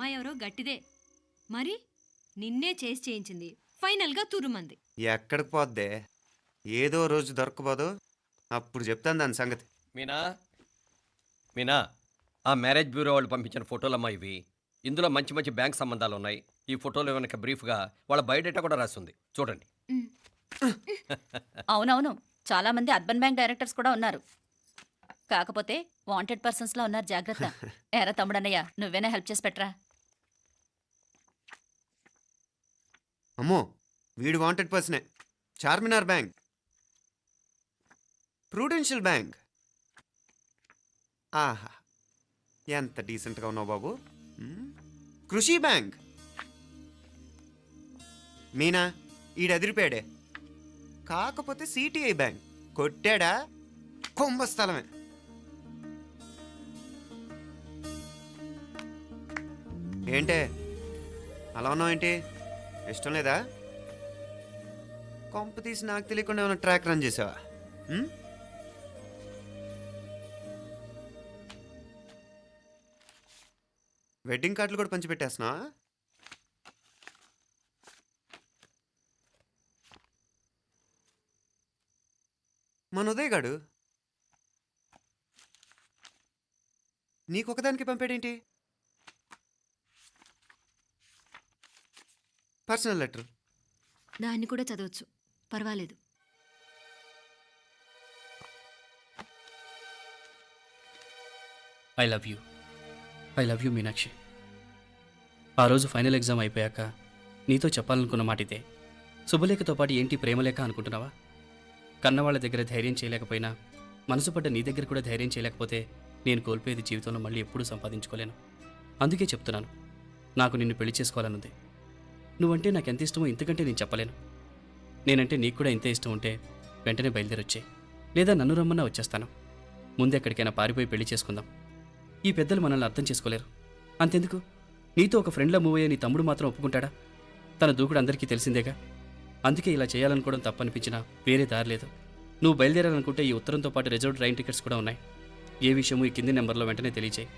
అమ్మాయి ఎవరో గట్టిదే. మరి నిన్నే చేసి చేయించింది. ఫైనల్గా తురుమంది. ఎక్కడికి పోద్దే? ఏదో రోజు దొరకబోదు, అప్పుడు చెప్తాను దాని సంగతి. మీనా మీనా ఆ మ్యారేజ్ బ్యూరో వాళ్ళు పంపించిన ఫోటోలమ్మా ఇవి. ఇందులో మంచి మంచి బ్యాంక్ సంబంధాలు ఉన్నాయి. ఈ ఫోటోలు వెనక బ్రీఫ్గా వాళ్ళ బయోడేటా కూడా రాస్తుంది, చూడండి. అవునవును, చాలా మంది అర్బన్ బ్యాంక్ డైరెక్టర్స్ కూడా ఉన్నారు. కాకపోతే వాంటెడ్ పర్సన్స్ లో ఉన్నారు, జాగ్రత్త. ఎరా తమ్ముడన్నయ్య, నువ్వేనా హెల్ప్ చేసి పెట్టరా? అమ్మో, వీడు వాంటెడ్ పర్సనే. Charminar bank, prudential bank. ఆహా, ఎంత డీసెంట్గా ఉన్నావు బాబు. కృషి బ్యాంక్. మీనా, ఈడెదిరిపాడే. కాకపోతే సిటిఐ బ్యాంక్ కొట్టాడా కుంభస్థలమే. ఏంటే అలా ఉన్నావు? ఏంటి ఇష్టం లేదా? కొంప తీసి నాకు తెలియకుండా ఏమైనా ట్రాక్ రన్ చేసావా? వెడ్డింగ్ కార్డులు కూడా పంచిపెట్టేస్తున్నా. మన ఉదయ్ గాడు నీకొకదానికి పంపాడేంటి? Personal letter. దాన్ని కూడా చదవచ్చు, పర్వాలేదు. I love you Meenakshi. ఆ రోజు ఫైనల్ ఎగ్జామ్ అయిపోయాక నీతో చెప్పాలనుకున్న మాట ఇదే. శుభలేఖతో పాటు ఏంటి ప్రేమలేఖ అనుకుంటున్నావా? కన్నవాళ్ళ దగ్గర ధైర్యం చేయలేకపోయినా మనసు పడ్డ నీ దగ్గర కూడా ధైర్యం చేయలేకపోతే నేను కోల్పోయేది జీవితంలో మళ్ళీ ఎప్పుడూ సంపాదించుకోలేను. అందుకే చెప్తున్నాను, నాకు నిన్ను పెళ్లి చేసుకోవాలనుంది. నువ్వంటే నాకు ఎంత ఇష్టమో ఇంతకంటే నేను చెప్పలేను. నేనంటే నీకు కూడా ఇంతే ఇష్టం ఉంటే వెంటనే బయలుదేరొచ్చాయి, లేదా నన్ను రమ్మన్నా వచ్చేస్తాను. ముందు ఎక్కడికైనా పారిపోయి పెళ్లి చేసుకుందాం. ఈ పెద్దలు మనల్ని అర్థం చేసుకోలేరు. అంతెందుకు, నీతో ఒక ఫ్రెండ్లా మూవ్ అయ్యే నీ తమ్ముడు మాత్రం ఒప్పుకుంటాడా? తన దూకుడు అందరికీ తెలిసిందేగా. అందుకే ఇలా చేయాలనుకోవడం తప్పనిపించినా వేరే దారి లేదు. నువ్వు బయలుదేరాలనుకుంటే ఈ ఉత్తరంతో పాటు రిజర్వ్ ట్రైన్ టికెట్స్ కూడా ఉన్నాయి. ఏ విషయమూ ఈ కింది నెంబర్లో వెంటనే తెలియచేయి.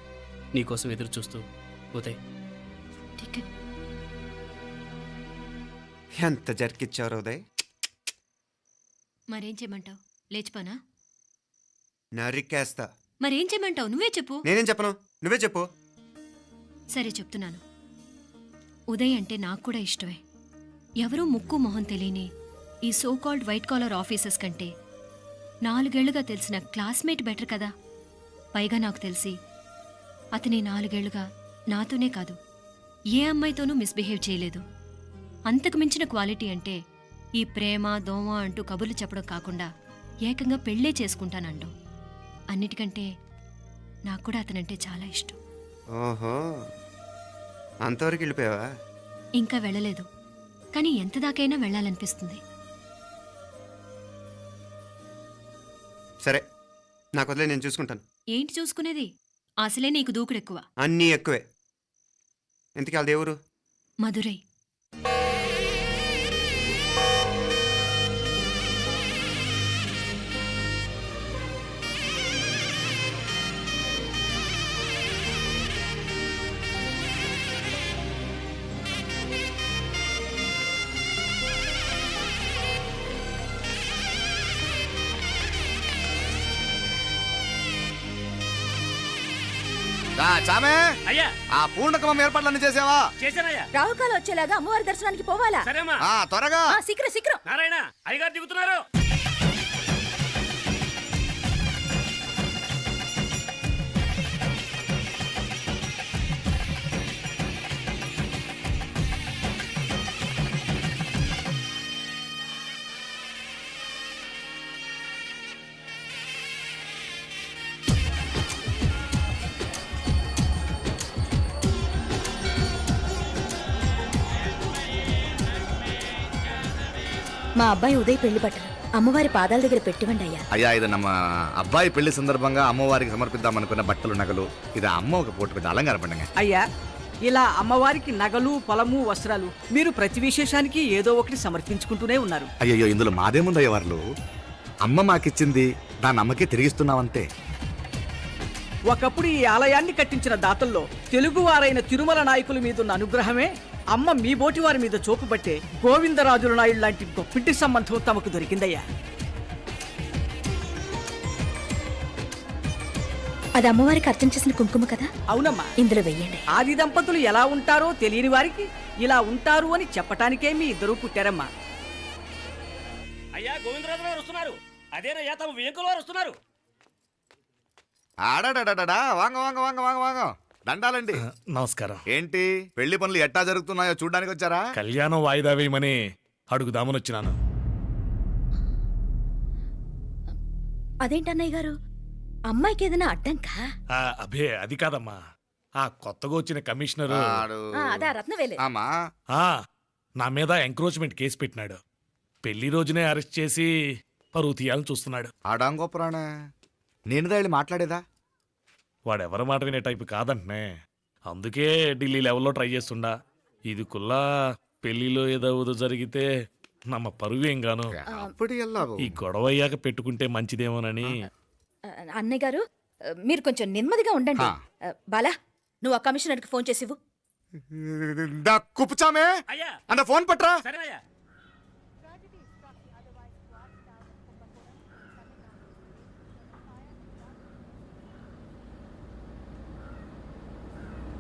నీకోసం ఎదురు చూస్తూ ఉదయ్. ఎంత జరికిచ్చారు ఉదయ్. మరేం చేయమంటావు? లేచిపోనా? నరికేస్తా. మరేం చేయమంటావు? నువ్వే చెప్పు. నేనేం చెప్పను, నువ్వే చెప్పు. సరే చెప్తున్నాను. ఉదయ్ అంటే నాకు కూడా ఇష్టమే. ఎవరూ ముక్కు మొహం తెలియని ఈ సోకాల్డ్ వైట్ కాలర్ ఆఫీసర్స్ కంటే 4 ఏళ్లుగా తెలిసిన క్లాస్మేట్ బెటర్ కదా. పైగా నాకు తెలిసి అతని 4 ఏళ్లుగా నాతోనే కాదు, ఏ అమ్మాయితోనూ మిస్బిహేవ్ చేయలేదు. అంతకు మించిన క్వాలిటీ అంటే ఈ ప్రేమ దోమ అంటూ కబుర్లు చెప్పడం కాకుండా ఏకంగా పెళ్ళే చేసుకుంటానండు. అన్నిటికంటే నాకు కూడా అతనంటే చాలా ఇష్టం. ఓహో, అంతవరకు వెళ్ళిపోయావా? ఇంకా వెళ్ళలేదు, కానీ ఎంత దాకైనా వెళ్ళాలనిపిస్తుంది. సరే, నాకు వదిలే, నేను చూసుకుంటాను. ఏంటి చూసుకునేది? అసలే నీకు దూకుడెక్కువ. అన్నీ ఎక్కువే. ఇంతకీ వాళ్ళ దేవురు? మధురై. చామే అయ్యా, ఆ పూర్ణకమం ఏర్పాట్లన్నీ చేసావా? చేశానయ్యా. రాహుకాలం వచ్చేలాగా అమ్మవారి దర్శనానికి పోవాలా? సరేమ్మా. త్వరగా శీఘ్రం. నారాయణ, అయ్యగారు దిగుతున్నారు. మా అబ్బాయి ఉదయ్ పెళ్లి బట్టలు అమ్మవారి పాదాల దగ్గర పెట్టివండి అయ్యా. అయ్యా, ఇది నమ్మ అబ్బాయి పెళ్లి సందర్భంగా అమ్మవారికి సమర్పిద్దామనుకున్న బట్టలు నగలు. ఇది అమ్మ ఒక పూట పెద్ద అలంకార పండుగ. అయ్యా, ఇలా అమ్మవారికి నగలు పొలము వస్త్రాలు మీరు ప్రతి విశేషానికి ఏదో ఒకటి సమర్పించుకుంటూనే ఉన్నారు. అయ్యో, ఇందులో మాదేముందయ్య, వాళ్ళు అమ్మ మాకిచ్చింది దాన్ని అమ్మకే తిరిగిస్తున్నామంతే. ఒకప్పుడు ఈ ఆలయాన్ని కట్టించిన దాతల్లో తెలుగువారైన తిరుమల నాయకుల మీదున్న అనుగ్రహమే అమ్మ మీ బోటి వారి మీద చూపుబట్టే గోవిందరాజుల నాయుడు లాంటి గొప్పింటి సంబంధం తమకు దొరికిందయ్యా. అది అమ్మవారికి అర్చన చేసిన కుంకుమ కదా, అవునమ్మా. ఇందులో వెయ్యండి. ఆది దంపతులు ఎలా ఉంటారో తెలియని వారికి ఇలా ఉంటారు అని చెప్పటానికే మీ ఇద్దరూ పుట్టారమ్మా. అయ్యా గోవిందరాజు గారు వస్తున్నారు. అదేనయ్యా తమ వెంకుల వారు వస్తున్నారు. ఆడాడా వాంగ వాంగ వాంగ వాంగ వాంగ దండాలండి. నమస్కారం. ఏంటి పెళ్లి పనులు ఎట్టా జరుగుతున్నాయో చూడడానికి వచ్చారా? కళ్యాణం వాయిదా వేయమని అడుగుదామని వచ్చినాను. అదేంటన్నయ్య గారు, అమ్మాయికి ఏదైనా అడ్డంకా? అభే అది కాదమ్మా, ఆ కొత్తగా వచ్చిన కమిషనరు అదా రత్నవేలే. ఆమా ఆ, నా మీద ఎంక్రోచ్మెంట్ కేసు పెట్టినాడు. పెళ్లి రోజునే అరెస్ట్ చేసి పరువు తీయాలని చూస్తున్నాడు. ఆడాంగో పురాణ నేనుదా వెళ్ళి మాట్లాడేదా? వాడెవరి మాట వినే టైపు కాదంటనే. అందుకే ఢిల్లీ లెవెల్లో ట్రై చేస్తుండా. ఇది కుల్లా పెళ్లిలో ఏదో జరిగితే నమ్మ పరువేం గాను. అప్పుడు ఎల్లావు. ఈ గొడవ అయ్యాక పెట్టుకుంటే మంచిదేమోనని. అన్నయ్య గారు, మీరు కొంచెం నెమ్మదిగా ఉండండి. బాలా, నువ్వు ఆ కమిషనర్కి ఫోన్ చేసివు. కుప్పుచామే అయ్యా అన్న ఫోన్ పట్రా. సరేనయ్యా.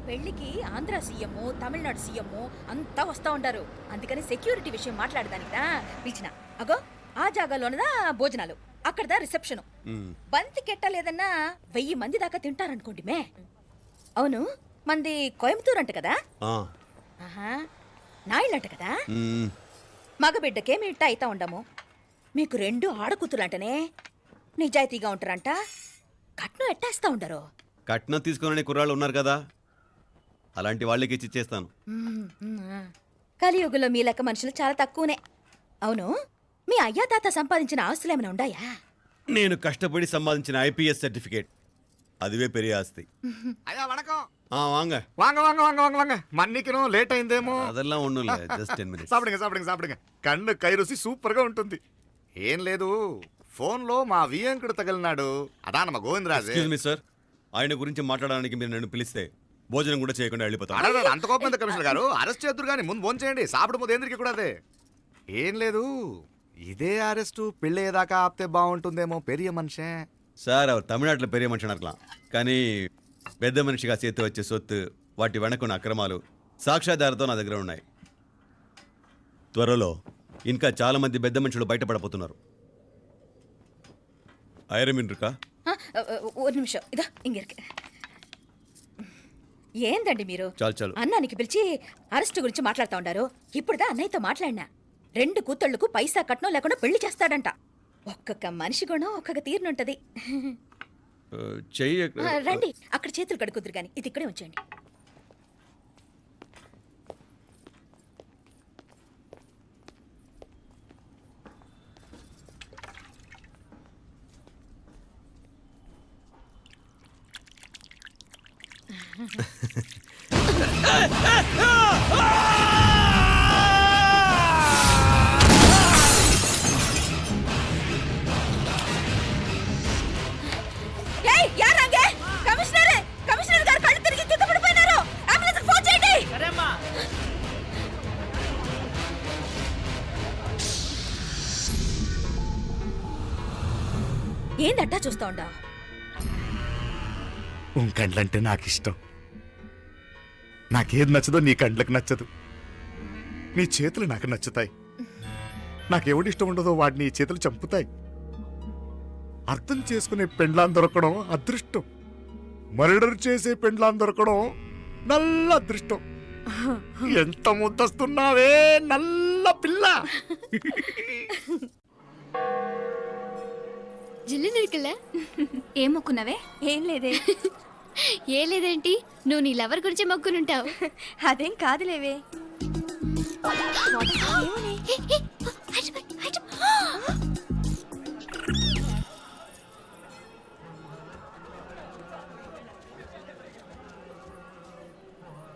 పెళ్లికి ఆంధ్ర సీఎం, తమిళనాడు సీఎం అంతా వస్తా ఉంటారు. అందుకని సెక్యూరిటీ విషయం మాట్లాడదానికిదా పిలిచిన. అగో ఆ జాగాలోనదా భోజనాలు, అక్కడదా రిసెప్షన్. బంతి కెట్టలేదన్నా 1000 మంది దాకా తింటారనుకోండి మే. అవును, మంది కోయంబత్తూర్ అంట కదా? ఆహా, నాయుళ్ళంట కదా? మగబిడ్డకే మీ ఇట్ట అయితా ఉండము. మీకు 2 ఆడకూతులంటనే నిజాయితీగా ఉంటారంట. కట్నం ఎట్టేస్తా ఉండరు. కట్నం తీసుకునే కుర్రాళ్ళు ఉన్నారు కదా, అలాంటి వాళ్ళకి ఇచ్చేస్తాను. కలియుగంలో మీ లెక్క మనుషులు చాలా తక్కువనే. అవును, మీ అయ్యా తాత సంపాదించిన ఆస్తులు ఏమైనా ఉన్నాయా? నేను కష్టపడి సంపాదించిన ఐపీఎస్ సర్టిఫికేట్, అదివే పెరిగే ఆస్తి. అయ్యా వణకం. వాంగ వాంగ వాంగ వాంగ వాంగ వాంగ మన్నికినో లేట్ అయిందేమో. అదెల్లా ఉండు, జస్ట్ 10 minutes. సాப்பிடுங்க కన్ను కై రుచి సూపర్ గా ఉంటుంది. ఏం లేదు, ఫోన్ లో మా వియంకుడు తగిలినాడు. అదా నమ్మ గోవిందరాజు. ఎక్స్క్యూజ్ మీ సార్, ఆయన గురించి మాట్లాడడానికి మీరు నన్ను పిలిస్తే భోజనం కూడా చేయకుండా వెళ్ళిపోతాను. అడగ అంత కోపం ఎంత కమిషనర్ గారు? అరెస్ట్ చేద్దరు కానీ ముందు ఫోన్ చేయండి. సాపిడు ముందు ఎందుకు కూడా అదే. ఏం లేదు, ఇదే అరెస్టు పెళ్ళేదాకా ఆపితే బాగుంటుందేమో. పెరియ మనిషే సార్, அவர் తమిళనాడులో పెరిగే మనిషి అనర్కలాం, కానీ పెద్ద మనిషిగా చేతి వచ్చే సొత్తు, వాటి వెనకున్న అక్రమాలు సాక్ష్యాధారతో నా దగ్గర ఉన్నాయి. త్వరలో ఇంకా చాలా మంది పెద్ద మనుషులు బయటపడబోతున్నారు. ఐరమిన్రుకా ஒரு நிமிஷம், இதோ இங்க இருக்கு. ఏందండి మీరు? చాలు అన్నానికి పిలిచి అరెస్ట్ గురించి మాట్లాడుతూ ఉండారు. ఇప్పుడుదా అన్నయ్యతో మాట్లాడినా. 2 కూతుళ్లకు పైసా కట్నం లేకుండా పెళ్లి చేస్తాడంట. ఒక్కొక్క మనిషి గుణం ఒక్కొక్క తీరునుంటది. చెయ్యి రండి, అక్కడ చేతులు కడుకుదురు గాని ఇది ఇక్కడే ఉంచండి. కమిషనర్ గారు కళ్ళు తిరిగి కింద పడిపోయినారు. అంబులెన్స్ ఫోన్ చేయండి. సరేమ్మా. ఏందట్టా చూస్తా ఉండా? కండ్లంటే నాకు ఇష్టం. నాకేది నచ్చదో నీ కండ్లకు నచ్చదు. నీ చేతులు నాకు నచ్చుతాయి. నాకెవడి ఇష్టం ఉండదో వాడిని నీ చేతులు చంపుతాయి. అర్థం చేసుకునే పెండ్లాం దొరకడం అదృష్టం. మర్డర్ చేసే పెండ్లాం దొరకడం నల్ల అదృష్టం. ఎంత ముద్దస్తున్నావే నల్ల పిల్ల. జిల్లి నిరికలే ఏం మొక్కున్నావే? ఏం లేదే. ఏ లేదేంటి, నువ్వు నీ లవర్ గురించి మొక్కునుంటావు. అదేం కాదులేవే.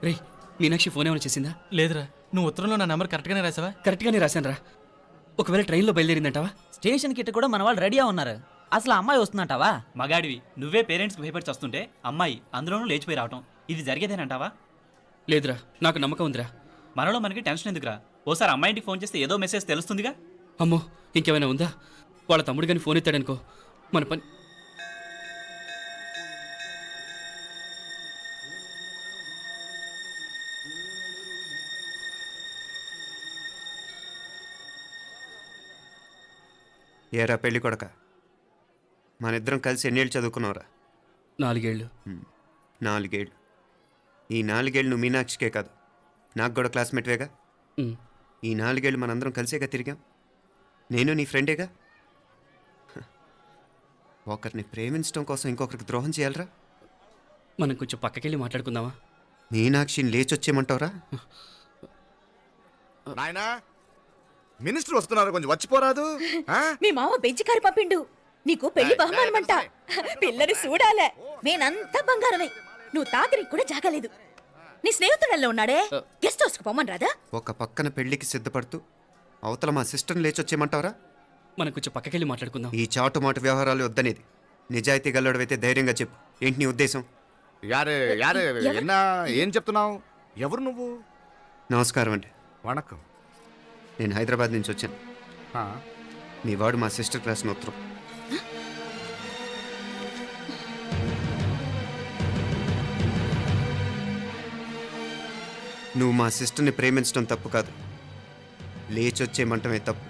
రే, మీనాక్షి ఫోన్ ఏమైనా చేసిందా? లేదురా, నువ్వు ఉత్తరంలో నా నెంబర్ కరెక్ట్గానే రాసావా? కరెక్ట్గానే రాశాను రా. ఒకవేళ ట్రైన్లో బయలుదేరిందంటావా? స్టేషన్ కిட்ட కూడా మన వాళ్ళు రెడీగా ఉన్నారు. అసలు ఆ అమ్మాయి వస్తుందంటావా? మగాడివి నువ్వే పేరెంట్స్కి భయపడి వస్తుంటే అమ్మాయి అందులోనూ లేచిపోయి రావటం ఇది జరిగేదేనంటావా? లేదురా, నాకు నమ్మకం ఉందిరా. మనలో మనకి టెన్షన్ ఎందుకురా? ఓసారి అమ్మాయి ఇంటికి ఫోన్ చేస్తే ఏదో మెసేజ్ తెలుస్తుందిగా. అమ్మో, ఇంకేమైనా ఉందా? వాళ్ళ తమ్ముడు కానీ ఫోన్ ఎత్తాడనుకో, మన పని. ఏరా పెళ్ళి కొడక, మన ఇద్దరం కలిసి ఎన్నేళ్ళు చదువుకున్నావురా? 4 ఏళ్ళు. 4 ఏళ్ళు. ఈ 4 ఏళ్ళు నువ్వు మీనాక్షికే కాదు, నాకు కూడా క్లాస్మేట్వేగా. ఉమ్. ఈ 4 ఏళ్ళు మనందరం కలిసేగా తిరిగాం. నేను నీ ఫ్రెండేగా. హ. ఒకరిని ప్రేమించడం కోసం ఇంకొకరికి ద్రోహం చేయాలరా? మనం కొంచెం పక్కకెళ్ళి మాట్లాడుకుందామా? మీనాక్షిని లేచొచ్చేయమంటావురా? నాయనా మినిస్టర్ వస్తున్నారు, కొంచెం వచ్చిపోరాదు. ఆ? మీ మామ బెంచి కారు పంపిండు. నీకు పెళ్లి బహుమానమంట. పిల్లని చూడాలే. నేనంతా బంగారమే. నువ్వు తాగరికి కూడా జాగలేదు. నీ స్నేహితుడల్లో ఉన్నాడే, గెస్ట్ హౌస్కి పొమ్మని రాదా? ఒక పక్కన పెళ్లికి సిద్ధపడుతూ అవతల మా సిస్టర్ని లేచొచ్చేయమంటావురా? మనం కొంచెం పక్కకెళ్ళి మాట్లాడుకుందాం. ఈ చాటుమాటు వ్యవహారాలు వద్దనేది. నిజాయితీ గల్లడవైతే ధైర్యంగా చెప్పు. ఏంటి నీ ఉద్దేశం? యారే యారే ఎన్నా ఏం చెప్తున్నావు? ఎవరు నువ్వు? నమస్కారం అండి. వణకం. నేను హైదరాబాద్ నుంచి వచ్చాను. ఆ, మీ వాడు మా సిస్టర్ రాసిన ఉత్తరం. నువ్వు మా సిస్టర్ని ప్రేమించడం తప్పు కాదు, లేచొచ్చేయమంటమే తప్పు.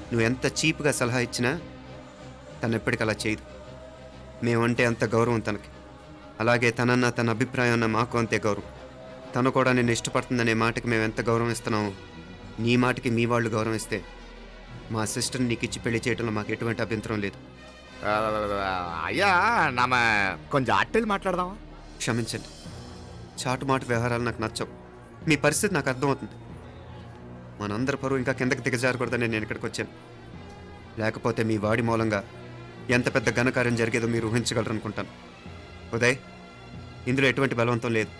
నువ్వు ఎంత చీప్గా సలహా ఇచ్చినా తను ఎప్పటికీ అలా చేయదు. మేమంటే అంత గౌరవం తనకి. అలాగే తనన్న తన అభిప్రాయం అన్న మాకు అంతే గౌరవం. తను కూడా నిన్ను ఇష్టపడుతుందనే మాటకి మేము ఎంత గౌరవం ఇస్తున్నామో నీ మాటకి మీ వాళ్ళు గౌరవం ఇస్తే మా సిస్టర్ని నీకు ఇచ్చి పెళ్లి చేయడంలో మాకు ఎటువంటి అభ్యంతరం లేదు. అయ్యా నామ కొంచెం అట్టెళ్ళి మాట్లాడదామా? క్షమించండి, చాటుమాటు వ్యవహారాలు నాకు నచ్చవు. మీ పరిస్థితి నాకు అర్థమవుతుంది. మనందరి పరువు ఇంకా కిందకి దిగజారకూడదని నేను ఇక్కడికి వచ్చాను. లేకపోతే మీ వాడి మూలంగా ఎంత పెద్ద ఘనకార్యం జరిగేదో మీరు ఊహించగలరు అనుకుంటాను. ఉదయ్, ఇందులో ఎటువంటి బలవంతం లేదు.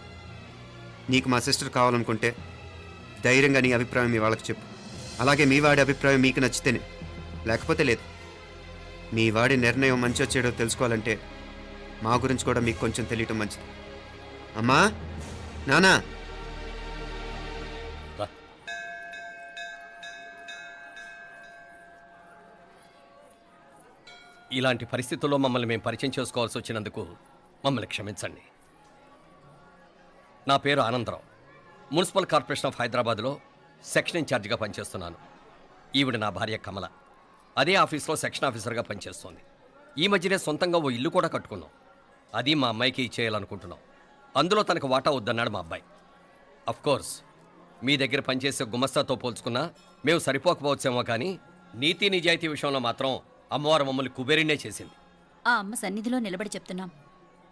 నీకు మా సిస్టర్ కావాలనుకుంటే ధైర్యంగా నీ అభిప్రాయం మీ వాళ్ళకి చెప్పు. అలాగే మీ వాడి అభిప్రాయం మీకు నచ్చితేనే, లేకపోతే లేదు. మీ వాడి నిర్ణయం మంచి వచ్చేడో తెలుసుకోవాలంటే మా గురించి కూడా మీకు కొంచెం తెలియటం మంచిది. అమ్మా, నానా, ఇలాంటి పరిస్థితుల్లో మమ్మల్ని మేము పరిచయం చేసుకోవాల్సి వచ్చినందుకు మమ్మల్ని క్షమించండి. నా పేరు ఆనందరావు. మున్సిపల్ కార్పొరేషన్ ఆఫ్ హైదరాబాద్లో సెక్షన్ ఇన్ఛార్జిగా పనిచేస్తున్నాను. ఈవిడ నా భార్య కమల. అదే ఆఫీస్లో సెక్షన్ ఆఫీసర్గా పనిచేస్తోంది. ఈ మధ్యనే సొంతంగా ఓ ఇల్లు కూడా కట్టుకున్నాం. అది మా అమ్మాయికి ఇచ్చేయాలనుకుంటున్నాం. అందులో తనకు వాటా వద్దన్నాడు మా అబ్బాయి. అఫ్కోర్స్ మీ దగ్గర పనిచేసే గుమస్తాతో పోల్చుకున్నా మేము సరిపోకపోవచ్చేమో, కానీ నీతి నిజాయితీ విషయంలో మాత్రం అమ్మవారు మమ్మల్ని కుబేరినే చేసింది. ఆ అమ్మ సన్నిధిలో నిలబడి చెప్తున్నాం,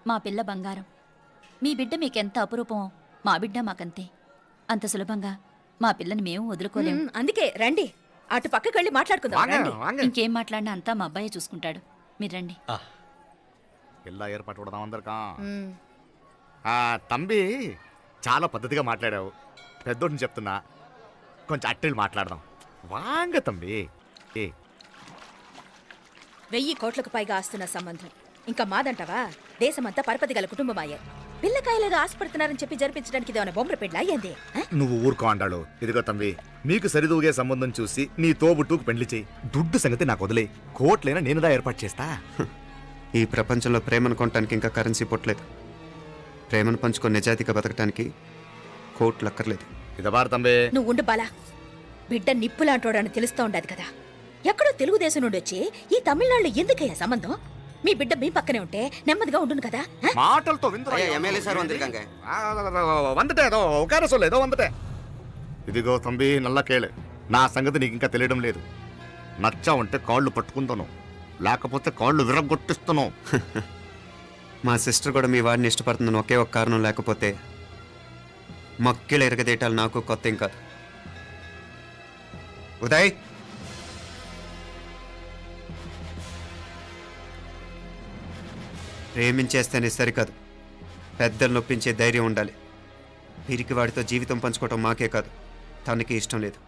మా పిల్ల బంగారం. మీ బిడ్డ మీకెంత అపురూపమో మా బిడ్డ మాకంతే. అంత సులభంగా మా పిల్లని మేము వదులుకోలేము. అందుకే రండి, అటు పక్కకి వెళ్ళి మాట్లాడుకుందాం. వాంగ, రండి. వాంగ. ఇంకేం మాట్లాడినా అంతా మా అబ్బాయే చూసుకుంటాడు. మీరు రండి. ఇలా ఏర్పాటు కొడదాం అందరికా. మ్. తంబి చాలా పద్ధతిగా మాట్లాడావు. పెద్దోడిని చెప్తున్నా, కొంచెం అట్టెళ్ళి మాట్లాడదాం. వాంగ తంబి. 1000 కోట్లకు పైగా ఆస్తున్న సంబంధం ఇంకా మాదంటావా? దేశమంతా పరపతి గల కుటుంబమాయే. పిల్లకాయలుగా ఆశపడుతున్నారని చెప్పి జరిపించడానికి ఇదేమైనా బొమ్మర పెళ్ళి అయ్యింది? నువ్వు ఊరుకో అండాడు. ఇదిగో తంబి, మీకు సరిదూగే సంబంధం చూసి నీ తోబుట్టుకు పెళ్లి చేయి. దుడ్డు సంగతి నాకు వదిలే. కోట్లైనా నేనుదా ఏర్పాటు చేస్తా. ఈ ప్రపంచంలో ప్రేమను కొనటానికి ఇంకా కరెన్సీ పుట్టలేదు. ప్రేమను పంచుకొని నిజాయితీగా బతకటానికి కోట్లు అక్కర్లేదు. ఇదబారు తంబి. నువ్వు ఉండు బాలా. బిడ్డ నిప్పులాంటోడని తెలుస్తూ ఉండదు కదా. ఎక్కడో తెలుగుదేశం నుండి వచ్చి ఈ తమిళనాడులో ఎందుకయ్యా సంబంధం? మీ బిడ్డ మీ పక్కనే ఉంటే నెమ్మదిగా ఉండును కదా. మాటలతో వందటే ఏదో ఒక ఏదో వందటే. ఇదిగో తంబి, నల్ల కేళే. నా సంగతి నీకు ఇంకా తెలియడం లేదు. నచ్చా ఉంటే కాళ్ళు పట్టుకుంటాను, లేకపోతే కాళ్ళు విరగొట్టిస్తాను. మా సిస్టర్ కూడా మీ వాడిని ఇష్టపడుతుందని ఒకే ఒక కారణం లేకపోతే మక్కిళ్ళ ఎరగదేయటాలు నాకు కొత్త ఏం కాదు. ఉదయ్, ప్రేమించేస్తేనే సరికాదు, పెద్దలు నొప్పించే ధైర్యం ఉండాలి. పిరికి వాడితో జీవితం పంచుకోవటం మాకే కాదు, తనకి ఇష్టం లేదు.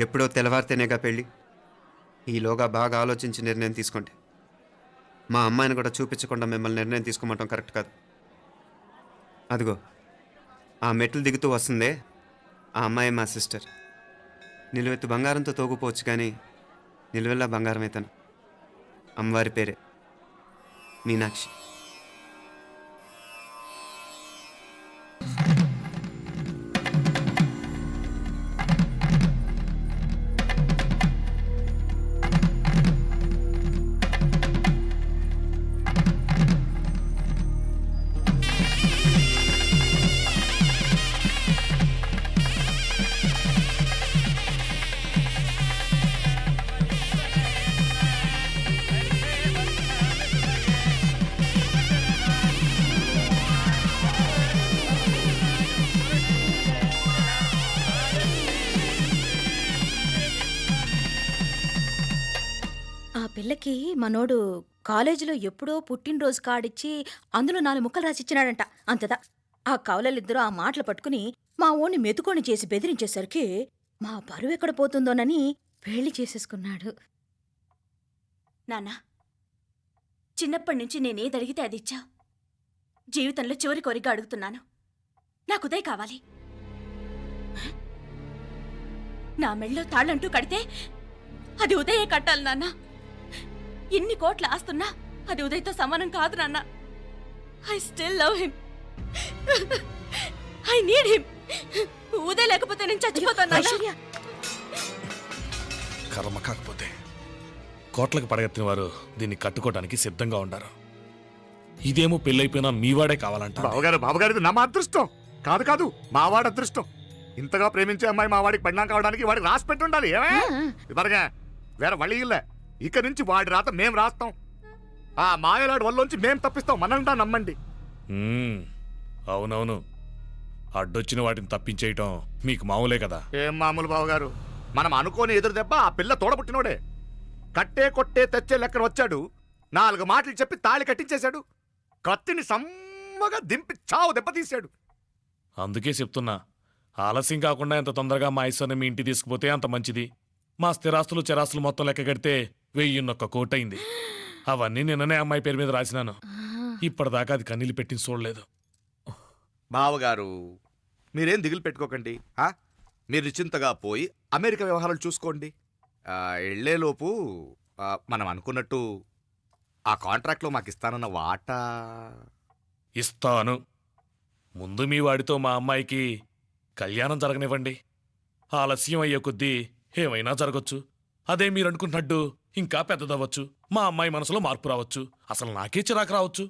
ఎప్పుడో తెల్లవారితేనేగా పెళ్ళి. ఈలోగా బాగా ఆలోచించి నిర్ణయం తీసుకోండి. మా అమ్మాయిని కూడా చూపించకుండా మిమ్మల్ని నిర్ణయం తీసుకోమంటాం కరెక్ట్ కాదు. అదిగో ఆ మెట్లు దిగుతూ వస్తుందే, ఆ అమ్మాయి మా సిస్టర్. నిలువెత్తు బంగారంతో తోగుపోవచ్చు కానీ నిలువెల్లా బంగారం అవుతాను. అమ్మవారి పేరే మీనాక్షి. ఆ పిల్లకి మనోడు కాలేజీలో ఎప్పుడో పుట్టినరోజు కార్డిచ్చి అందులో 4 ముక్కలు రాసిచ్చినాడంట. అంతదా ఆ కవలలిద్దరూ ఆ మాటలు పట్టుకుని మా ఓణ్ణి మెతుకొని చేసి బెదిరించేసరికి మా పరువు ఎక్కడ పోతుందోనని పెళ్లి చేసేసుకున్నాడు. నాన్నా, చిన్నప్పటి నుంచి నేనేది అడిగితే అది ఇచ్చా. జీవితంలో చివరి కోరిక అడుగుతున్నాను. నాకు ఉదయ్ కావాలి. నా మెళ్ళో తాళ్ళంటూ కడితే అది ఉదయే కట్టాలి నాన్న. ఎన్ని కోట్ల ఆస్తున్నా అది ఉదయ్తో సమానం కాదు నాన్న. I still love him. I need him. Uday లేకపోతే నేను చచ్చిపోతాను నాన్న. కర్మ కాకపోతే కోట్లకు పడగెత్తిన వారు దీన్ని కట్టుకోవడానికి సిద్ధంగా ఉండారు. ఇదేమో పెళ్ళైపోయినా మీవాడే కావాలంట. బావగారిది నా మా అదృష్టం కాదు కాదు, మావాడి అదృష్టం. ఇంతగా ప్రేమించే అమ్మాయి మా వాడికి పడినా కావడానికి వాడికి రాసి పెట్టి ఉండాలి. ఏమే ఇవరగా వేరే వళ్ళి ఇల్లే. ఇక నుంచి వాడి రాత మేం రాస్తాం. ఆ మాయలాడి వల్లోంచి మేం తప్పిస్తాం. మనంటా నమ్మండి. అవునవును, అడ్డొచ్చిన వాటిని తప్పించేయటం మీకు మామూలే కదా. ఏం మామూలు బావగారు, మనం అనుకోని ఎదురు దెబ్బ ఆ పిల్ల తోడబుట్టినోడే. కట్టే కొట్టే తెచ్చే లెక్కన వచ్చాడు. 4 మాటలు చెప్పి తాళి కట్టించేశాడు. కత్తిని సమ్మగా దింపి చావు దెబ్బతీశాడు. అందుకే చెప్తున్నా, ఆలస్యం కాకుండా ఎంత తొందరగా మా ఐశ్వర్యం మీ ఇంటికి తీసుకుపోతే అంత మంచిది. మా స్థిరాస్తులు చిరాస్తులు మొత్తం లెక్క కడితే 1,000 కోటయింది. అవన్నీ నిన్ననే అమ్మాయి పేరు మీద రాసినాను. ఇప్పటిదాకా అది కన్నీళ్ళు పెట్టి చూడలేదు. బావగారు మీరేం దిగులు పెట్టుకోకండి. మీరు నిశ్చింతగా పోయి అమెరికా వ్యవహారాలు చూసుకోండి. వెళ్లేలోపు మనం అనుకున్నట్టు ఆ కాంట్రాక్ట్లో మాకు ఇస్తానన్న వాటా ఇస్తాను. ముందు మీ వాడితో మా అమ్మాయికి కళ్యాణం జరగనివ్వండి. ఆలస్యం అయ్యే కొద్దీ ఏమైనా జరగచ్చు. అదే మీరు అనుకుంటున్నట్టు ఇంకా పెద్దదవ్వచ్చు. మా అమ్మాయి మనసులో మార్పు రావచ్చు. అసలు నాకే చిరాకు రావచ్చు.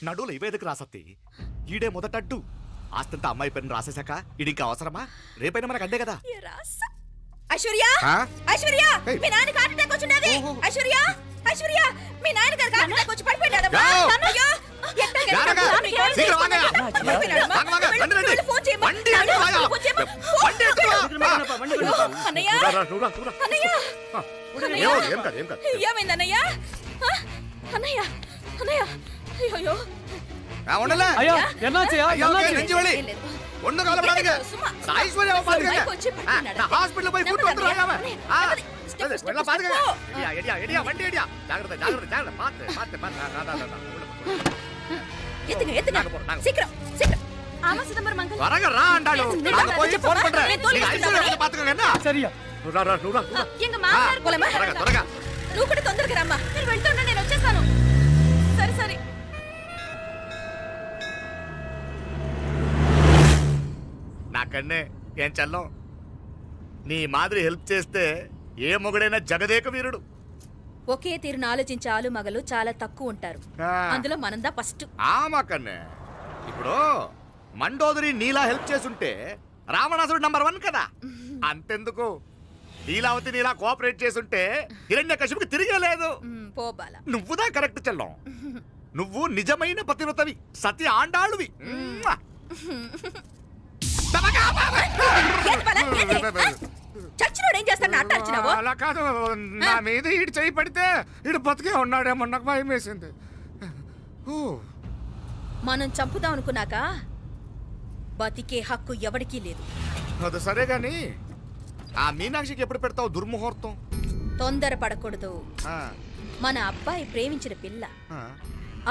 నడువులు ఇవేదకు రాసత్తి. ఈడే మొదటడ్డు. ఆస్తంతా అమ్మాయి పేరుని రాసేశాక ఇది ఇంకా అవసరమా? రేపైనా మనకు అడ్డే కదా. ఐశ్వర్య, ఐశ్వర్య, మీ నాన్న హార్ట్ అటాక్ వచ్చినది. ఐశ్వర్య, ఐశ్వర్య, మీ నాన్న గారు హార్ట్ అటాక్ వచ్చి పడిపోయాడు. అయ్యో, ఏమైందన్నయ్య? అన్నయ్య, అన్నయ్య, అయ్యో నువ్వు కూడా తొందరగా రమ్మా. నేను వెళ్తుండే, నేను వచ్చేస్తాను. సరే సరే. నాకన్నే ఏం చల్లం. నీ మాదిరి హెల్ప్ చేస్తే ఏ మొగుడైనా జగదేక వీరుడు. ఒకే తీరును ఆలోచించే ఆలు మగలు చాలా తక్కువ ఉంటారు. అందులో మనందా ఫస్ట్. మాకన్నే ఇప్పుడు మండోదరి నీలా హెల్ప్ చేసుంటే రావణాసుడు నంబర్ 1 కదా. అంతెందుకు, లీలావతి నీలా కోఆపరేట్ చేసుంటే హిరణ్యకశిపుకి తిరిగే లేదు. పోబాల, నువ్వుదా కరెక్ట్ చెల్లం. నువ్వు నిజమైన పతివ్రతవి, సతి ఆండాళ్ళువి. ఏంది బాలా? ఏంది? ఆ? చచ్చినోడు ఏం చేస్తాడు అట్ట అరిచినావు? అలా కాదు, నా మీద ఈడు చేయి పడితే ఈడు బతికే ఉన్నాడేమో నాకు భయం వేసింది. ఓ, మనం చంపుదాం అనుకున్నాక బతికే హక్కు ఎవరికీ లేదు. అది సరే గాని ఆ మీనాక్షికి ఎప్పుడు పెడతావు దుర్ముహూర్తం? తొందరపడకూడదు. ఆ, మన అబ్బాయి ప్రేమించిన పిల్ల ఆ.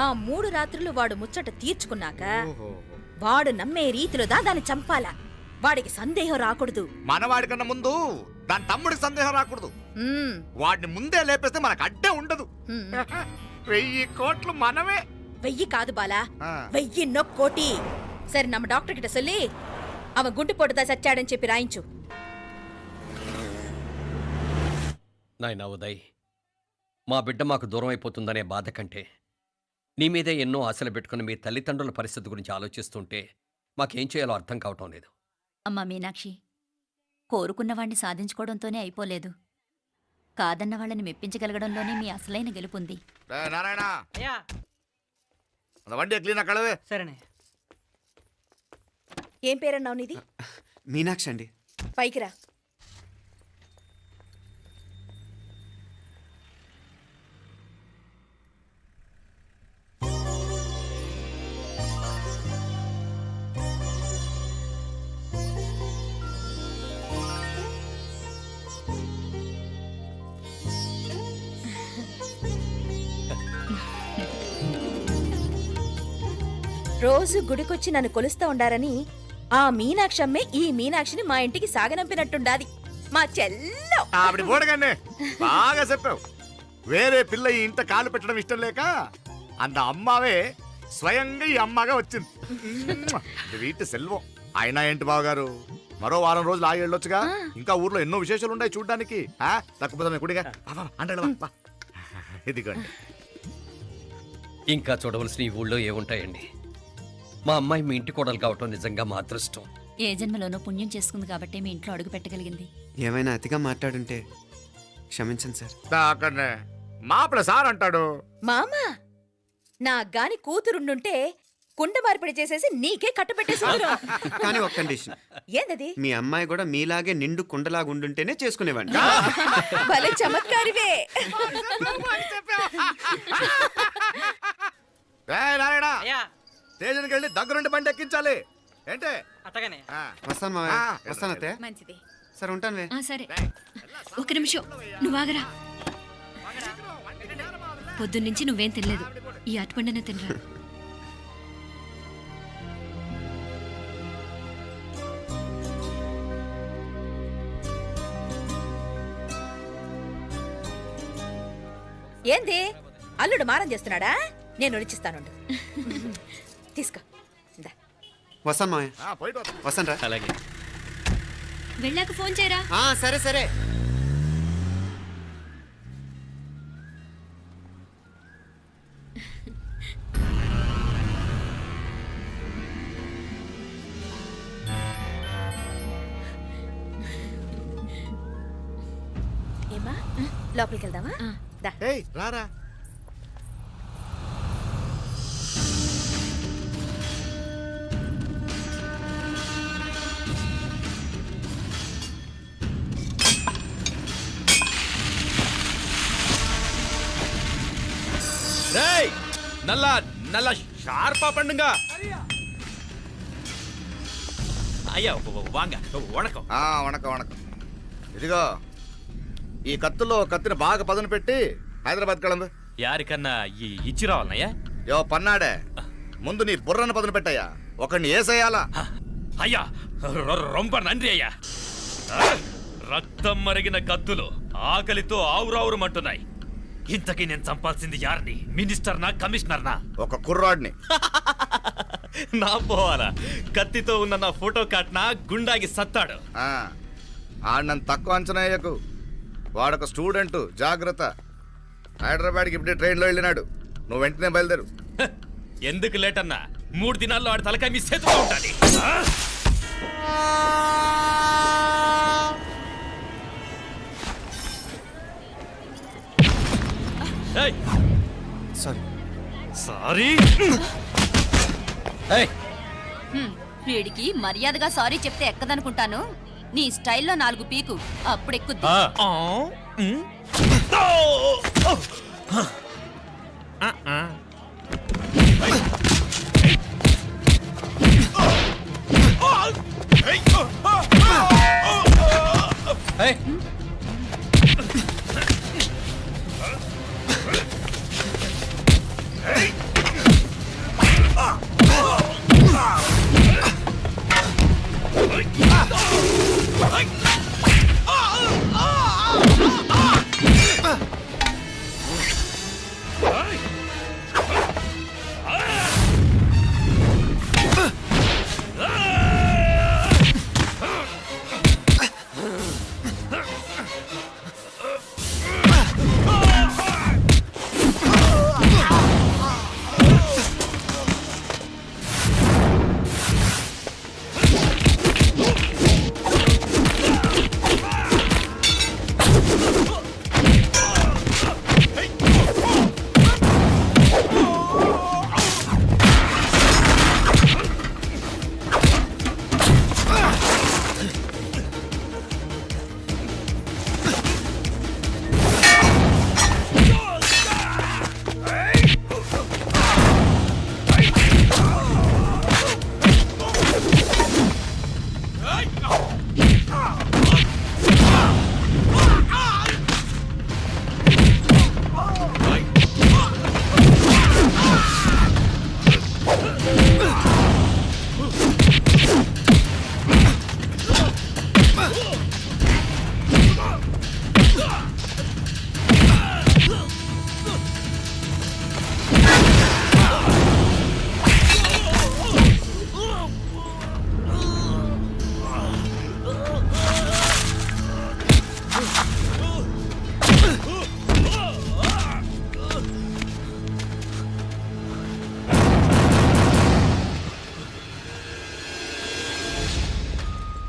ఆ 3 రాత్రులు వాడు ముచ్చట తీర్చుకున్నాక ఓహో. వాడు నమ్మే రీతిలో దాన్ని చంపాలా. వాడికి సందేహం రాకూడదు. మనవాడి కన్నా ముందు దాని తమ్ముడికి సందేహం రాకూడదు. ఉమ్, వాడిని ముందే లేపేస్తే మనకు అడ్డే ఉండదు. ఉమ్. 1000 కోట్లు మనమే. 1000 కాదు బాలా, ఆ. 1000 కోటి. సరే நம்ம డాక్టర్ கிட்ட சொல்லி அவன் గుండు పొట్టుదా చచ్చాడని చెప్పి రాయించు. నాయనా ఉదయ్, మా బిడ్డ మాకు దూరం అయిపోతుందనే బాధ కంటే నీ మీదే ఎన్నో ఆశలు పెట్టుకుని మీ తల్లిదండ్రుల పరిస్థితి గురించి ఆలోచిస్తుంటే మాకేం చేయాలో అర్థం కావటం లేదు. అమ్మా మీనాక్షి, కోరుకున్నవాణ్ణి సాధించుకోవడంతోనే అయిపోలేదు. కాదన్న వాళ్ళని మెప్పించగలగడంలోనే మీ అసలైన గెలుపుంది. నారాయణ, அந்த வண்டியை క్లీన్ కళవే. సరేనే. ఏం పేరన్నావు నీది? మీనాక్షి అండి. పైకి రా. రోజు గుడికొచ్చి నన్ను కొలుస్తా ఉండారని ఆ మీనాక్షమ్మే ఈ మీనాక్షిని మా ఇంటికి సాగనంపినట్టుండాది. మా చెల్లో ఆవిడ పోడగానే బాగా చెప్పావు. వేరే పిల్ల ఈ ఇంట కాలు పెట్టడం ఇష్టం లేక అంత అమ్మావే స్వయంగా ఈ అమ్మగా వచ్చింది. ఇది వీటి సెల్వం. అయినా ఏంటి బావగారు, మరో వారం రోజులు ఆగి వెళ్ళొచ్చుగా. ఇంకా ఊర్లో ఎన్నో విశేషాలు ఉన్నాయి చూడ్డానికి. తక్కువ కుడిగా అంటే ఇదిగోండి. ఇంకా చూడవలసిన ఈ ఊళ్ళో ఏముంటాయండి? మా అమ్మాయి మీ ఇంటి కోడలు కావటం నిజంగా మా అదృష్టం. ఏ జన్మలోనో పుణ్యం చేసుకుంది కాబట్టి మీ ఇంట్లో అడుగు పెట్టగలిగింది. ఏమైనా అతిగా మాట్లాడుంటే క్షమించండి సార్. అక్కడనే మాపల సార్ అంటాడు. మామ నా గాని కూతురుండుంటే కుండ మార్పిడి చేసేసి నీకే కట్టబెట్టేసుకుందరు. కానీ ఒక కండిషన్, ఏందది? మీ అమ్మాయి కూడా మీలాగే నిండు కుండలాగా ఉండుంటేనే చేసుకునేవాడిని. భలే చమత్కారివే. నారాయణ, స్టేషన్కి వెళ్ళి దగ్గరుండి బండి ఎక్కించాలి. ఏంటే? అట్టగానే. వస్తాను మావయ్య. వస్తాను అత్తయ్య. మంచిది. సరే ఉంటాను. ఆ, సరే ఒక నిమిషం నువ్వు ఆగరా. పొద్దున్నుంచి నువ్వేం తినలేదు. ఈ అటుపండనే తినరా. ఏంది అల్లుడు మారం చేస్తున్నాడా? నేను ఒలిచిస్తానుండు. తీసుకో. ఇందా. వస్తాను మావయ్య. పోయిట్ వస్తా. వస్తాను రా. అలాగే. వెళ్ళాక ఫోన్ చేయరా. సరే సరే. ఏమా లోపలికి వెళ్దామా? దా. ఏయ్ రారా. రేయ్, నల్ల నల్ల షార్పా పండుగ. అయ్యా వాంగ వణకం. వణకం వణకం. ఇదిగో ఈ కత్తుల్లో కత్తిని బాగా పదును పెట్టి హైదరాబాద్ కళంబు. యారికన్నా ఇచ్చి రావాలన్నయ్యా? యో పన్నాడే, ముందు నీ బుర్రను పదును పెట్టయ్యా. ఒకడిని ఏసేయాలా? అయ్యా రొంప నంది అయ్యా. రక్తం మరిగిన కత్తులు ఆకలితో ఆవురావురమంటున్నాయి. ఇంతకీ నేను చంపాల్సింది యారిని? మినిస్టర్నా కమిషనర్నా? ఒక కుర్రాడిని. నా పోవాలా? కత్తితో ఉన్న నా ఫోటో కాట్నా గుండాగి సత్తాడు. ఆడినంత తక్కువ అంచనా వేయకు. వాడొక స్టూడెంట్, జాగ్రత్త. హైదరాబాద్కి ఇప్పుడే ట్రైన్లో వెళ్ళినాడు. నువ్వు వెంటనే బయలుదేరు. ఎందుకు లేట్ అన్నా? 3 దినాల్లో ఆడి తలకాయ మీ చేతిలో ఉండాలి. సారీ. సారీ. వీడికి మర్యాదగా సారీ చెప్తే ఎక్కదనుకుంటాను. నీ స్టైల్లో 4 పీకు అప్పుడెక్కుద్ది. ఏయ్,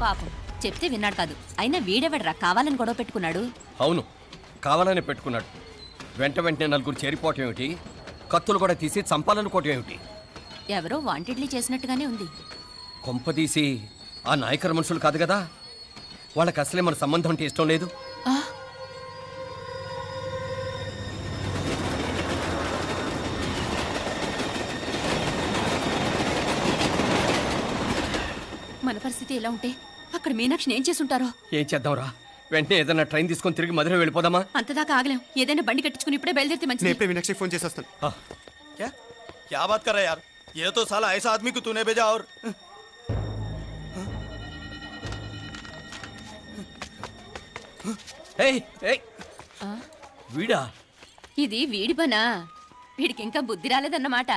పాపం చెప్తే విన్నాడు కాదు. అయినా వీడెవడరా కావాలని గొడవ పెట్టుకున్నాడు? అవును, కావాలని పెట్టుకున్నాడు. వెంటనే నలుగురు చేరిపోవటం ఏమిటి, కత్తులు కూడా తీసి చంపాలనుకోవటం ఏమిటి? ఎవరో వాంటెడ్లీ చేసినట్టుగానే ఉంది. కొంపదీసి ఆ నాయకర మనుషులు కాదు కదా? వాళ్ళకి అసలే మన సంబంధం అంటే ఇష్టం లేదు. ఆ, మన పరిస్థితి ఎలా ఉంటే అక్కడ మీనాక్షిని ఏం చేసుంటారో. ఏం చేద్దాంరా? వెంటనే ఏదైనా ట్రైన్ తీసుకొని తిరిగి మధుర వెళ్ళిపోదామా? అంతదాకా ఆగలేం. ఏదైనా బండి కట్టించుకుని ఇప్పుడే బయలుదేరితే నేను మంచిది. ఇప్పుడే మీనాక్షికి ఫోన్ చేసేస్తాను. क्या क्या बात कर रहा है यार? ये तो साला ऐसा आदमी को तूने भेजा और ఏయ్, ఏయ్, వీడా? ఇది వీడి పనా? వీడికి ఇంకా బుద్ధి రాలేదన్నమాట.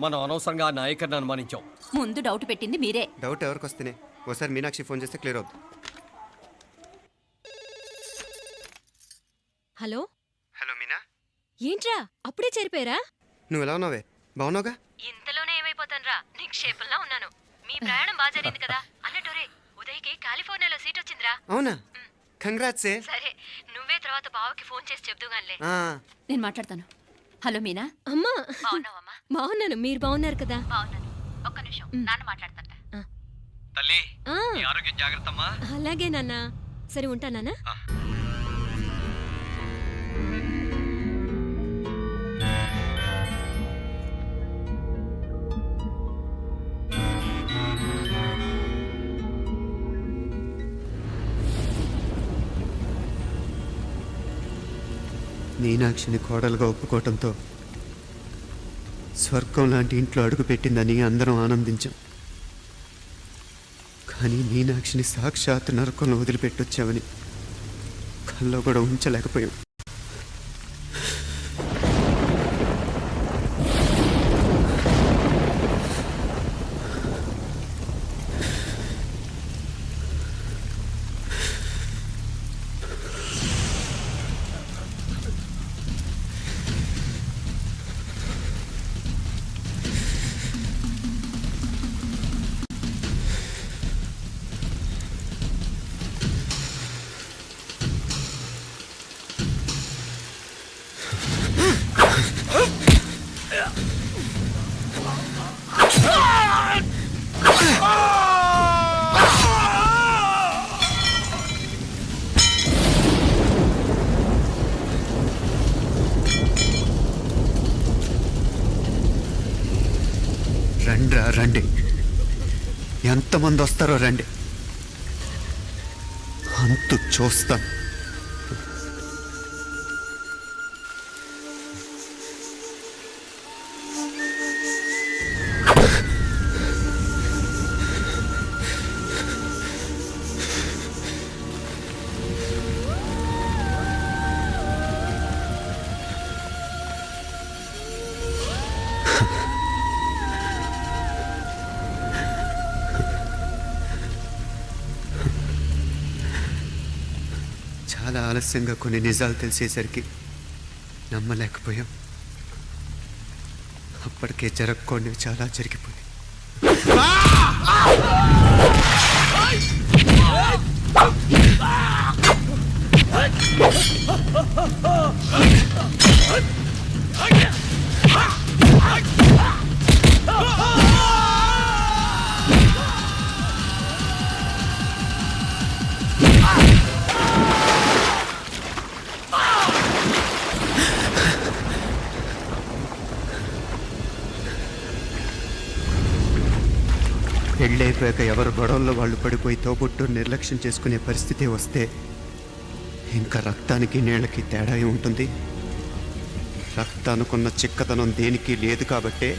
మనం అనవసరంగా ఆ నాయకర్ని అనుమానించాం. ముందు డౌట్ పెట్టింది మీరే. డౌట్ ఎవరికి వస్తేనే ఒకసారి మీనాక్షి ఫోన్ చేస్తే క్లియర్ అవుతుంది. హలో హలో మీనా, ఏంట్రా అప్పుడే చేరిపోయారా? నువ్వు ఎలా ఉన్నావే? బాగున్నావుగా? ఇంతలోనే ఏమైపోతానరా, నిక్షేపంలా ఉన్నాను. మీ ప్రయాణం బాగా జరిగింది కదా? అన్నట్టురే ఉదయ్కి కాలిఫోర్నియాలో సీట్ వచ్చిందిరా. అవునా? కంగ్రాట్సే. సరే నువ్వే తర్వాత బావకి ఫోన్ చేసి చెప్దుగానిలే. నేను మాట్లాడతాను. హలో మీనా. అమ్మా బాగున్నావమ్మా? బాగున్నాను, మీరు బాగున్నారు కదా? బాగున్నాను. ఒక్క నిమిషం, నాన్న మాట్లాడతాను. తల్లి, ఆ, నీ ఆరోగ్యం జాగ్రత్తమ్మా. అలాగే నాన్న. సరే ఉంటానా? మీనాక్షిని కోడలుగా ఒప్పుకోవటంతో స్వర్గం లాంటి ఇంట్లో అడుగు పెట్టిందని అందరం ఆనందించాం. కానీ మీనాక్షిని సాక్షాత్ నరకంలో వదిలిపెట్టొచ్చామని కల్లో కూడా ఉంచలేకపోయాం. రండ్రా రండి, ఎంతమంది వస్తారో రండి, అంతు చూస్తాను. చాలా ఆలస్యంగా కొన్ని నిజాలు తెలిసేసరికి నమ్మలేకపోయాం. అప్పటికే జరగకుండా చాలా జరిగిపోయి. పెళ్ళైపోయాక ఎవరు గొడవల్లో వాళ్ళు పడిపోయి తోబుట్టు నిర్లక్ష్యం చేసుకునే పరిస్థితి వస్తే ఇంకా రక్తానికి నీళ్ళకి తేడా ఉంటుంది. రక్తానుకున్న చిక్కదనం దేనికి లేదు కాబట్టే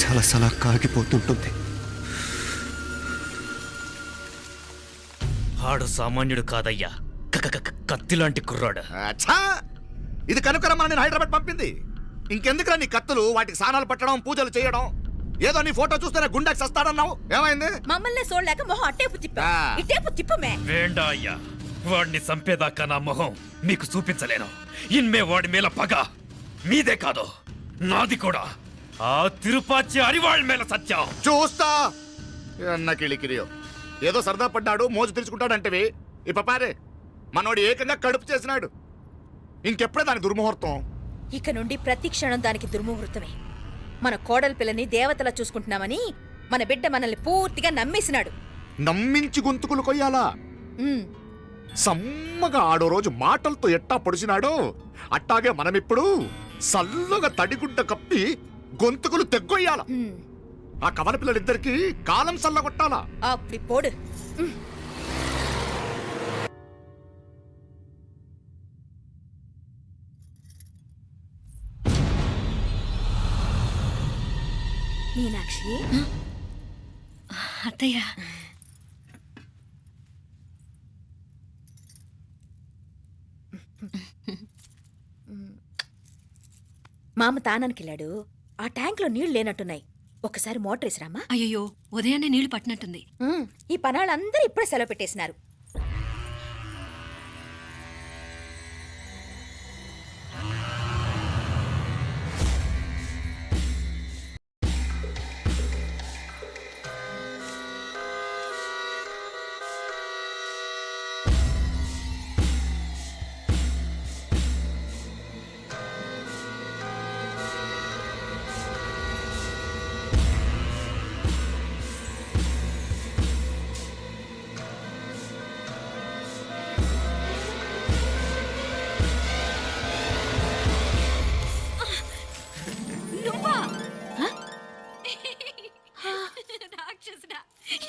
సలసలా కాగిపోతుంటుంది. ఆడు సామాన్యుడు కాదయ్యా, కత్తిలాంటి కుర్రాడు. అచ్చా, ఇది కనుకరమ్మా నేను హైదరాబాద్ పంపింది. ఇంకెందుకురా నీ కత్తులు, వాటికి స్నానాలు పట్టడం, పూజలు చేయడం? ఏదో నీ ఫోటో చూస్తేనే గుండెకి సస్తాడన్నావు, ఏమైంది? మమ్మల్ని చూడలేక మొహం అట్టేపు తిప్పా, ఇట్టేపు తిప్పమే. వేండా అయ్యా, వాడిని చంపేదాకా నా మొహం మీకు చూపించలేను. ఇన్మే వాడి మేల పగ మీదే కాదు, నాది కూడా. ఆ తిరుపాచి అరివాళ్ళ మేల సత్యం చూస్తా. కిళికిరియో ఏదో సరదా పడ్డాడు, మోజు తెరుచుకుంటాడంటవి. ఈ పపారే మనోడు ఏకంగా కడుపు చేసినాడు. ఇంకెప్పుడే దాని దుర్ముహూర్తం? ఇక నుండి ప్రతి క్షణం దానికి దుర్ముహూర్తమే. మన కోడలి పిల్లని దేవతలా చూసుకుంటున్నామని మన బిడ్డ మనల్ని పూర్తిగా నమ్మేసినాడు. నమ్మించి గొంతుకులు కొయ్యాలా? ఉమ్, సమ్మగా ఆడో రోజు మాటలతో ఎట్టా పొడిచినాడో అట్టాగే మనమిప్పుడు సల్లుగా తడిగుడ్డ కప్పి గొంతుకులు తెగ్గొయ్యాల. ఉమ్. ఆ కవల పిల్లలిద్దరికి కాలం సల్లగొట్టాలా? అప్పుడు పోడు. ఉమ్. మీనాక్షి, అత్తయ్య, మామ తానానికి వెళ్ళాడు. ఆ ట్యాంక్ లో నీళ్లు లేనట్టున్నాయి. ఒకసారి మోటార్ వేసిరామా. అయ్యయ్యో, ఉదయాన్నే నీళ్లు పట్టినట్టుంది. ఈ పనాళ్ళందరూ ఇప్పుడే సెలవు పెట్టేసినారు.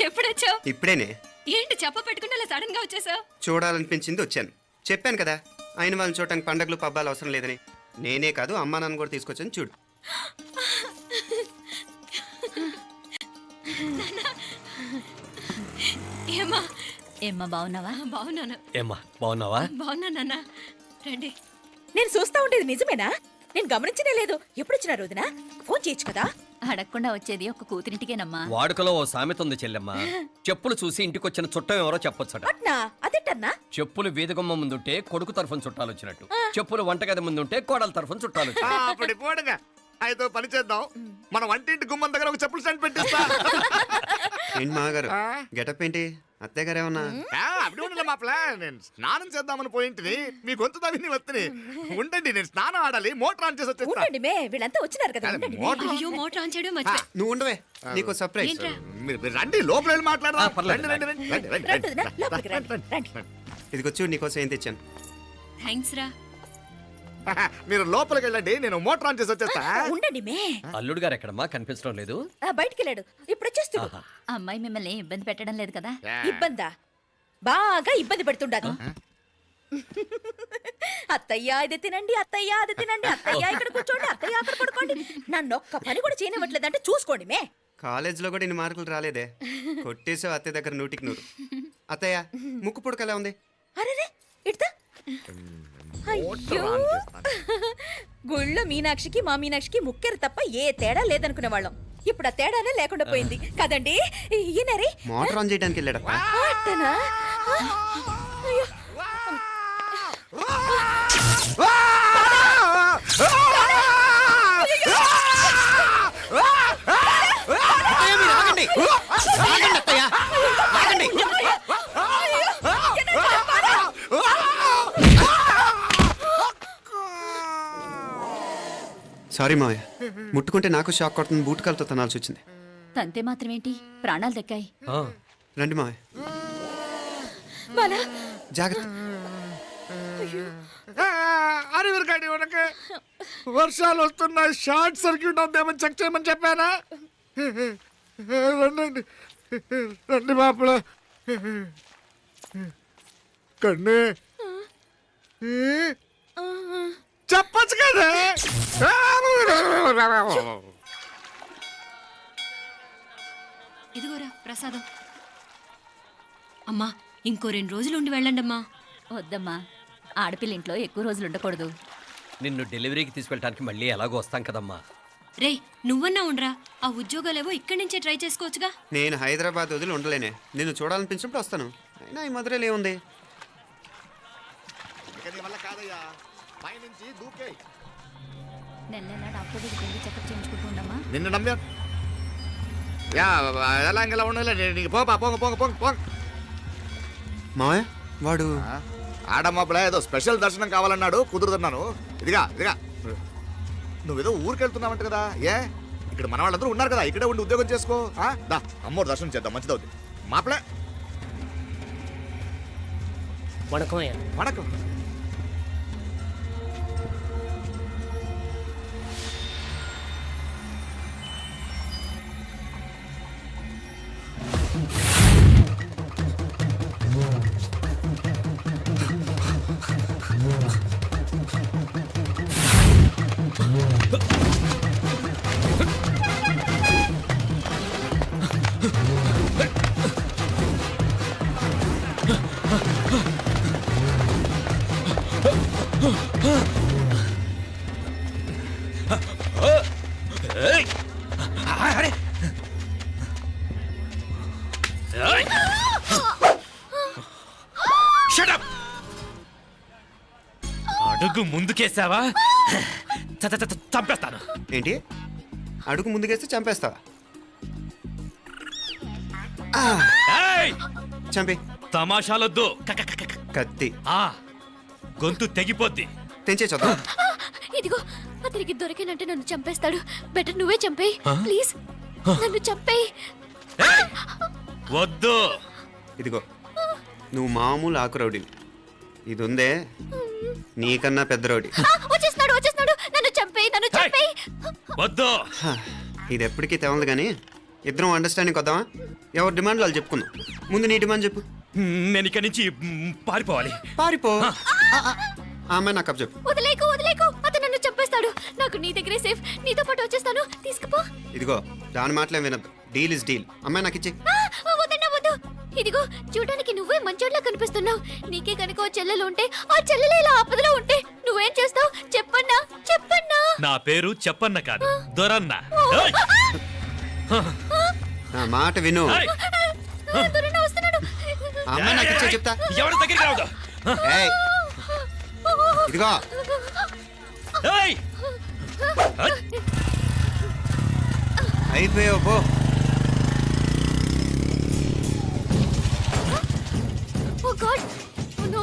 ఎప్పుడొచ్చావు? ఇప్పుడేనే. ఏంటి చెప్ప పెట్టుకుని అలా సడన్ గా వచ్చేసావు? చూడాలనిపించింది వచ్చాను. చెప్పాను కదా, అయిన వాళ్ళని చూడటానికి పండగలు పబ్బాలు అవసరం లేదని. నేనే కాదు, అమ్మా నాన్న కూడా తీసుకొచ్చాను చూడు. ఏమ్మా? ఏమ్మా బాగున్నావా? బాగున్నాను. ఏమ్మా బాగున్నావా? బాగున్నా నాన్న, రండి. నేను చూస్తా ఉండేది నిజమేనా? నేను గమనించనే లేదు. ఎప్పుడొచ్చినా రోజున ఫోన్ చేయొచ్చు కదా. అడగకుండా వచ్చేది ఒక కూతురింటికేనమ్మా. వాడుకలో ఓ సామెత ఉంది చెల్లెమ్మ. చెప్పులు చూసి ఇంటికొచ్చిన చుట్టం ఎవరో చెప్పొచ్చట. అట్నా? అదేటన్నా? చెప్పులు వీధగుమ్మ ముందుంటే కొడుకు తరఫున చుట్టాలు వచ్చినట్టు, చెప్పులు వంటగది ముందుంటే కోడల తరఫున చుట్టాలు వచ్చినట్టు. అప్పుడు పోడుగా అయితే పని చేద్దాం. మన వంటింటి గుమ్మం దగ్గర ఒక చెప్పులు స్టాండ్ పెట్టిస్తా. ఏంటి మామగారు గెటప్ ఏంటి? అత్తయ్య గారు ఏమన్నా? అప్పుడు ఉండలే మా ప్లాన్. నేను స్నానం చేద్దామని పోయింటిని, మీ గొంతు తవ్వి వస్తుంది. ఉండండి, నేను స్నానం ఆడాలి, మోటార్ ఆన్ చేసి వచ్చేస్తా. ఉండండి మే, వీళ్ళంతా వచ్చినారు కదా. ఉండండి మే. మోటార్ అయ్యో, మోటార్ ఆన్ చేయడం మర్చిపోయా. నువ్వు ఉండవే, నీకు సర్ప్రైజ్. ఏంట్రా? మీరు రండి, లోపల వెళ్ళి మాట్లాడదాం. పర్లేదు. రండి, రండి, రండి, రండి, రండి వదినా, రండి. లోపలికి రండి, రండి. ఇదిగో చూడు, నీకోసం ఏం తెచ్చాను. థ్యాంక్స్ రా. మీరు లోపలికి వెళ్ళండి, నేను మోటార్ ఆన్ చేసి వచ్చేస్తా. ఉండండి మే. అల్లుడు గారు ఎక్కడమ్మా కనిపించడం లేదు. బయటికి వెళ్ళాడు, ఇప్పుడు వచ్చేస్తాడు. ఆహా. అమ్మాయి మిమ్మల్ని ఇబ్బంది పెట్టడం లేదు కదా? ఇబ్బందా? బాగా ఇబ్బంది పెడుతుండదు. అత్తయ్య ఇది తినండి, అత్తయ్య అది తినండి, అత్తయ్య ఇక్కడ కూర్చోండి, అత్తయ్య అక్కడ పడుకోండి. నన్ను ఒక్క పని కూడా చేయనివ్వట్లేదంటే చూసుకోండి మే. కాలేజీలో కూడా ఇన్ని మార్కులు రాలేదే. కొట్టేసావు అత్తయ్య దగ్గర 100కి 100. అత్తయ్య ముక్కు పుడక ఎలా ఉంది? అరే ఇడతా. అయ్యో, గుళ్ళో మీనాక్షికి మా మీనాక్షికి ముక్కెరు తప్ప ఏ తేడా లేదనుకునే వాళ్ళం. ఇప్పుడు ఆ తేడానే లేకుండా పోయింది కదండి. ఈయనరే మోటార్ ఆన్ చేయడానికి వెళ్ళాడప్ప. అట్టనా? అయ్యో. సారీ మావయ్య, ముట్టుకుంటే నాకు షాక్ కొడుతుంది, బూట్ కాలుతో తనాల్సి వచ్చింది. తంతే మాత్రమేంటి, ప్రాణాలు దక్కాయి. ఆ, రండి మావయ్య, బాలా, జాగ్రత్త. అరవిరకండి ఉనకే వర్షాలు వస్తున్నాయి, షార్ట్ సర్క్యూట్ అవుతామని చెక్ చేయమని చెప్పానా? రండి రండి మాపల కన్నే చెప్పచ్చు కదా. ఇదిగోరా ప్రసాదం. అమ్మా, ఇంకో 2 రోజులు ఉండి వెళ్ళండమ్మా. వద్దమ్మా, ఆడపిల్ల ఇంట్లో ఎక్కువ రోజులు ఉండకూడదు. నిన్ను డెలివరీకి తీసుకెళ్ళడానికి మళ్ళీ ఎలాగో వస్తాం కదమ్మా. రేయ్, నువ్వన్నా ఉండరా, ఆ ఉద్యోగాలేవో ఇక్కడి నుంచే ట్రై చేసుకోవచ్చుగా. నేను హైదరాబాద్ వదిలి ఉండలేనే, నిన్ను చూడాలనిపించినప్పుడు వస్తాను. అయినా ఈ మధురలో ఏముంది? కాదయ్యా, పైనుంచి దూకే. నెల నెల డాక్టర్ దగ్గరికి వెళ్ళి చెకప్ చేయించుకుంటూ ఉండమ్మా. నిన్ను నమ్మా ఎలా ఇంకెలా ఉండాలి. నీకు పోపా పోంగ పోంగ పోంగ పోంగ. మావయ్య వాడు ఆడమ్మప్పుడే ఏదో స్పెషల్ దర్శనం కావాలన్నాడు, కుదురుతున్నాను. ఇదిగా నువ్వేదో ఊరికెళ్తున్నావంట కదా. ఏ ఇక్కడ మన వాళ్ళందరూ ఉన్నారు కదా, ఇక్కడే ఉండి ఉద్యోగం చేసుకో. దా అమ్మోరు దర్శనం చేద్దాం, మంచిదవుతుంది. మాపలే వణకం. అడుగు ముందుకేసావా చంపేస్తాను. ఏంటి? అడుగు ముందుకేస్తే చంపేస్తావా? ఏయ్! చంపి. తమాషాలొద్దు. కత్తి ఆ గొంతు తెగిపోద్ది. తెంచే చూద్దాం. ఇదిగో, అతనికి దొరికినంటే నన్ను చంపేస్తాడు. బెటర్ నువ్వే చంపేయి ప్లీజ్, నన్ను చంపేయి. ఏయ్! వద్దు. ఇదిగో, నువ్వు మామూలు ఆకు రౌడీవి. ఇది ఉందే నీకన్నా పెద్ద రౌడీ. వచ్చేస్తున్నాడు, నన్ను చంపేయి, నన్ను చంపేయి. వద్దు. ఇది ఎప్పటికీ తెవలదు కానీ ఇద్దరం అండర్స్టాండింగ్ వద్దామా? ఎవరి డిమాండ్లు వాళ్ళు చెప్పుకుందాం. ముందు నీ డిమాండ్ చెప్పు. నేను ఇక్కడి నుంచి పారిపోవాలి. పారిపో. ఆ అమ్మాయి నాకు చెప్పు. వదిలేకు, అతను నన్ను చంపేస్తాడు. నాకు నీ దగ్గరే సేఫ్, నీతో పాటు వచ్చేస్తాను, తీసుకుపో. ఇదిగో, దాని మాటలే వినద్దు. Deal is deal. అమ్మాయి నాకు ఇచ్చే. వద్దు. ఇదిగో, చూడడానికి నువ్వే మంచోట్లా కనిపిస్తున్నావు. నీకే కనుక ఓ చెల్లెలు ఉంటే, ఆ చెల్లెలు ఇలా ఆపదలో ఉంటే నువ్వేం చేస్తావు? చెప్పన్నా. నా పేరు చెప్పన్న కాదు, దొరన్న. ఏయ్! నా మాట విను. ఏయ్! దొరన్న వస్తున్నాడు. ఆ అమ్మాయి నాకు ఇచ్చే చెప్తా. ఎవరి దగ్గరికి రావద్దు. ఏయ్, ఇదిగో. ఏయ్! అయిపోయావు పో. Oh God! Oh no!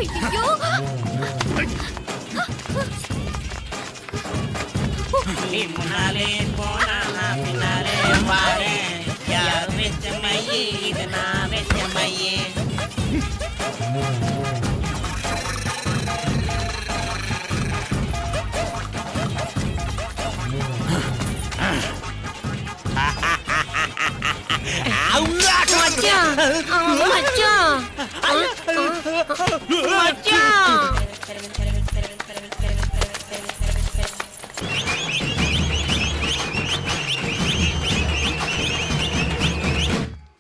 అయ్యో! అచ్చా